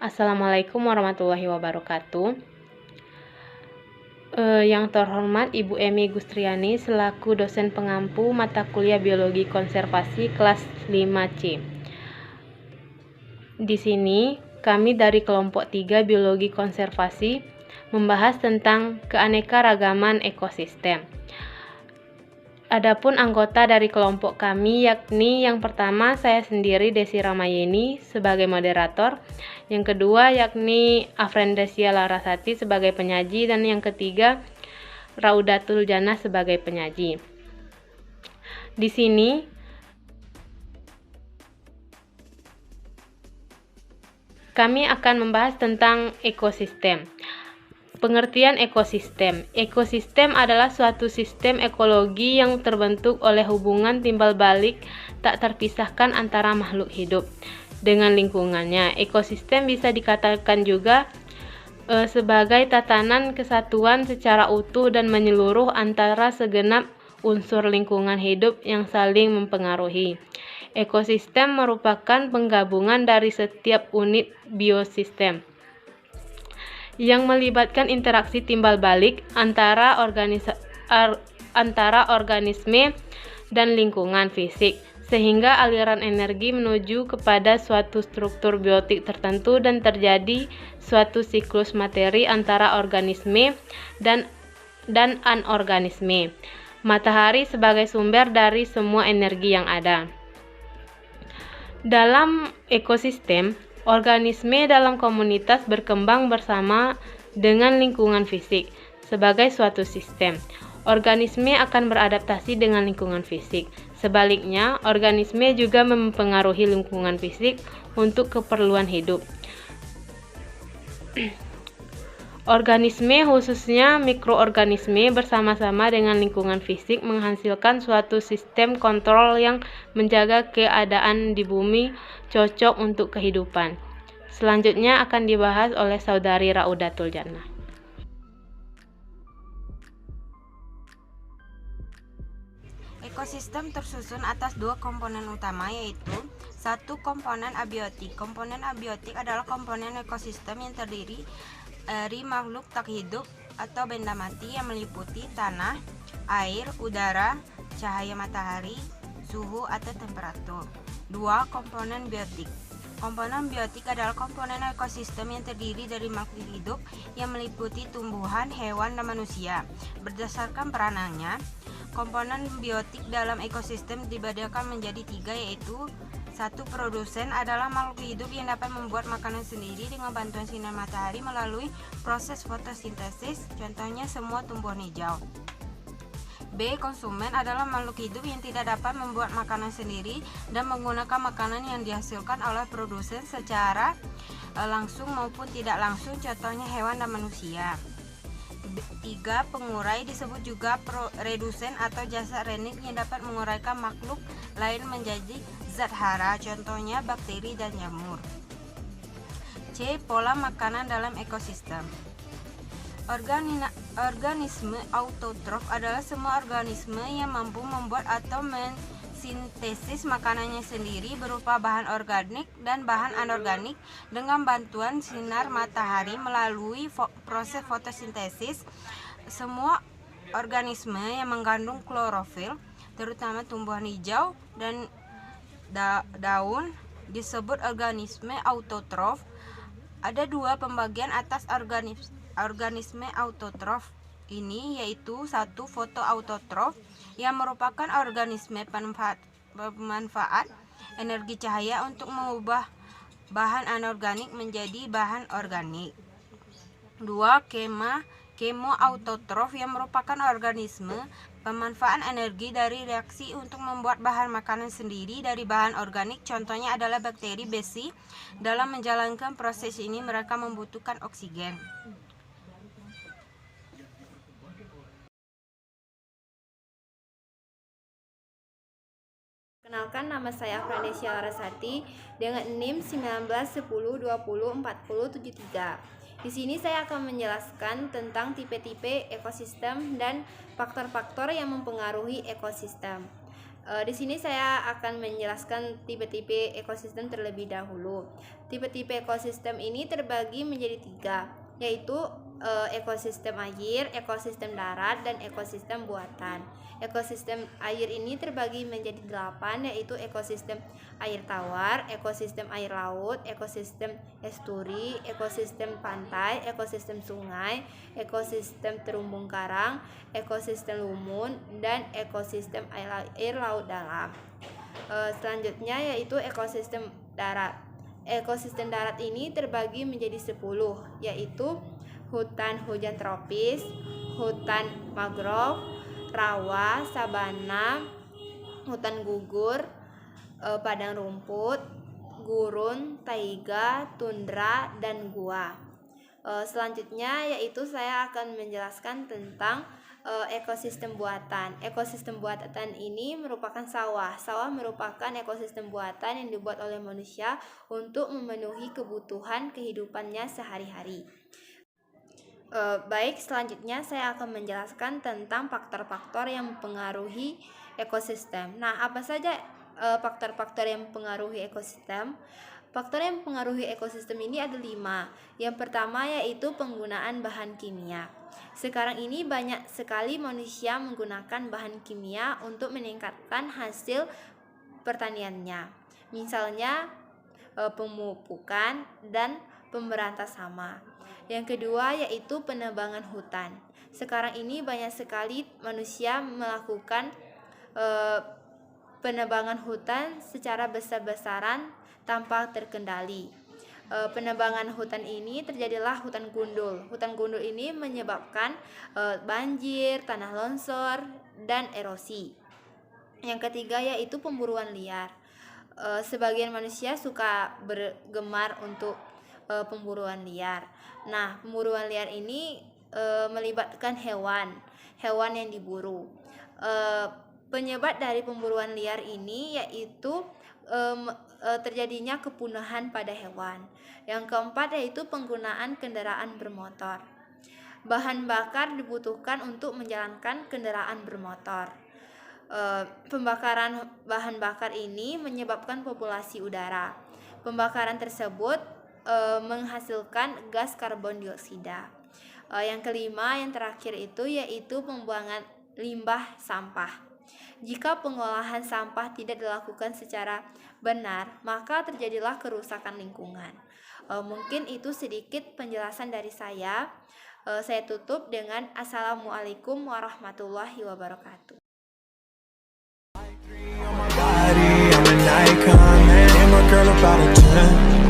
Assalamualaikum warahmatullahi wabarakatuh. Yang terhormat Ibu Emi Gustriani selaku dosen pengampu mata kuliah Biologi Konservasi kelas 5C. Di sini kami dari kelompok 3 Biologi Konservasi membahas tentang keanekaragaman ekosistem. Adapun anggota dari kelompok kami yakni yang pertama saya sendiri Desi Ramayeni sebagai moderator, yang kedua yakni Afrendesia Larasati sebagai penyaji, dan yang ketiga Raudatul Jannah sebagai penyaji. Di sini kami akan membahas tentang ekosistem. Pengertian ekosistem. Ekosistem adalah suatu sistem ekologi yang terbentuk oleh hubungan timbal balik tak terpisahkan antara makhluk hidup dengan lingkungannya. Ekosistem bisa dikatakan juga sebagai tatanan kesatuan secara utuh dan menyeluruh antara segenap unsur lingkungan hidup yang saling mempengaruhi. Ekosistem merupakan penggabungan dari setiap unit biosistem yang melibatkan interaksi timbal balik antara organisme dan lingkungan fisik, sehingga aliran energi menuju kepada suatu struktur biotik tertentu dan terjadi suatu siklus materi antara organisme dan anorganisme. Matahari sebagai sumber dari semua energi yang ada. Dalam ekosistem, organisme dalam komunitas berkembang bersama dengan lingkungan fisik sebagai suatu sistem. Organisme akan beradaptasi dengan lingkungan fisik. Sebaliknya, organisme juga mempengaruhi lingkungan fisik untuk keperluan hidup. Organisme, khususnya mikroorganisme, bersama-sama dengan lingkungan fisik menghasilkan suatu sistem kontrol yang menjaga keadaan di bumi cocok untuk kehidupan. Selanjutnya akan dibahas oleh Saudari Raudatul Jannah. Ekosistem tersusun atas dua komponen utama, yaitu satu, komponen abiotik. Komponen abiotik adalah komponen ekosistem yang terdiri dari makhluk tak hidup atau benda mati yang meliputi tanah, air, udara, cahaya matahari, suhu atau temperatur. Dua, komponen biotik. Komponen biotik adalah komponen ekosistem yang terdiri dari makhluk hidup yang meliputi tumbuhan, hewan, dan manusia. Berdasarkan peranannya, komponen biotik dalam ekosistem dibedakan menjadi tiga, yaitu satu, produsen adalah makhluk hidup yang dapat membuat makanan sendiri dengan bantuan sinar matahari melalui proses fotosintesis, contohnya semua tumbuhan hijau. B, konsumen adalah makhluk hidup yang tidak dapat membuat makanan sendiri dan menggunakan makanan yang dihasilkan oleh produsen secara langsung maupun tidak langsung, contohnya hewan dan manusia. 3, pengurai disebut juga redusen atau jasa renik yang dapat menguraikan makhluk lain menjadi zat hara, contohnya bakteri dan jamur. C, pola makanan dalam ekosistem. Organisme autotrof adalah semua organisme yang mampu membuat atau mensintesis makanannya sendiri berupa bahan organik dan bahan anorganik dengan bantuan sinar matahari melalui proses fotosintesis. Semua organisme yang mengandung klorofil, terutama tumbuhan hijau dan daun, disebut organisme autotrof. Ada dua pembagian atas organisme autotrof ini, yaitu satu, fotoautotrof yang merupakan organisme pemanfaat energi cahaya untuk mengubah bahan anorganik menjadi bahan organik. 2, kemoautotrof yang merupakan organisme pemanfaat energi dari reaksi untuk membuat bahan makanan sendiri dari bahan organik, contohnya adalah bakteri besi. Dalam menjalankan proses ini mereka membutuhkan oksigen. Perkenalkan, nama saya Afrendesia Larasati dengan NIM 1910204073. Di sini saya akan menjelaskan tentang tipe-tipe ekosistem dan faktor-faktor yang mempengaruhi ekosistem. Di sini saya akan menjelaskan tipe-tipe ekosistem terlebih dahulu. Tipe-tipe ekosistem ini terbagi menjadi 3, yaitu ekosistem air, ekosistem darat, dan ekosistem buatan. Ekosistem air ini terbagi menjadi 8, yaitu ekosistem air tawar, ekosistem air laut, ekosistem esturi, ekosistem pantai, ekosistem sungai, ekosistem terumbu karang, ekosistem lumun, dan ekosistem air laut dalam. Selanjutnya yaitu ekosistem darat. Ekosistem darat ini terbagi menjadi 10, yaitu hutan hujan tropis, hutan mangrove, rawa, sabana, hutan gugur, padang rumput, gurun, taiga, tundra, dan gua. Selanjutnya yaitu saya akan menjelaskan tentang ekosistem buatan. Ekosistem buatan ini merupakan sawah. Sawah merupakan ekosistem buatan yang dibuat oleh manusia untuk memenuhi kebutuhan kehidupannya sehari-hari. Baik, selanjutnya saya akan menjelaskan tentang faktor-faktor yang mempengaruhi ekosistem. Nah, apa saja faktor-faktor yang mempengaruhi ekosistem? Faktor yang mempengaruhi ekosistem ini ada 5. Yang pertama yaitu penggunaan bahan kimia. Sekarang ini banyak sekali manusia menggunakan bahan kimia untuk meningkatkan hasil pertaniannya. Misalnya pemupukan dan pemberantas hama. Yang kedua yaitu penebangan hutan. Sekarang ini banyak sekali manusia melakukan penebangan hutan secara besar-besaran tanpa terkendali. Penebangan hutan ini terjadilah hutan gundul. Hutan gundul ini menyebabkan banjir, tanah longsor, dan erosi. Yang ketiga yaitu pemburuan liar. Sebagian manusia suka bergemar untuk pemburuan liar. Nah, pemburuan liar ini melibatkan hewan yang diburu. Penyebab dari pemburuan liar ini yaitu terjadinya kepunahan pada hewan. Yang keempat yaitu penggunaan kendaraan bermotor. Bahan bakar dibutuhkan untuk menjalankan kendaraan bermotor. Pembakaran bahan bakar ini menyebabkan populasi udara. Pembakaran tersebut menghasilkan gas karbon dioksida. Yang kelima, yang terakhir itu yaitu pembuangan limbah sampah. Jika pengolahan sampah tidak dilakukan secara benar, maka terjadilah kerusakan lingkungan. Mungkin itu sedikit penjelasan dari saya. Saya tutup dengan Assalamualaikum warahmatullahi wabarakatuh. I'm an icon, man, and my girl about a 10.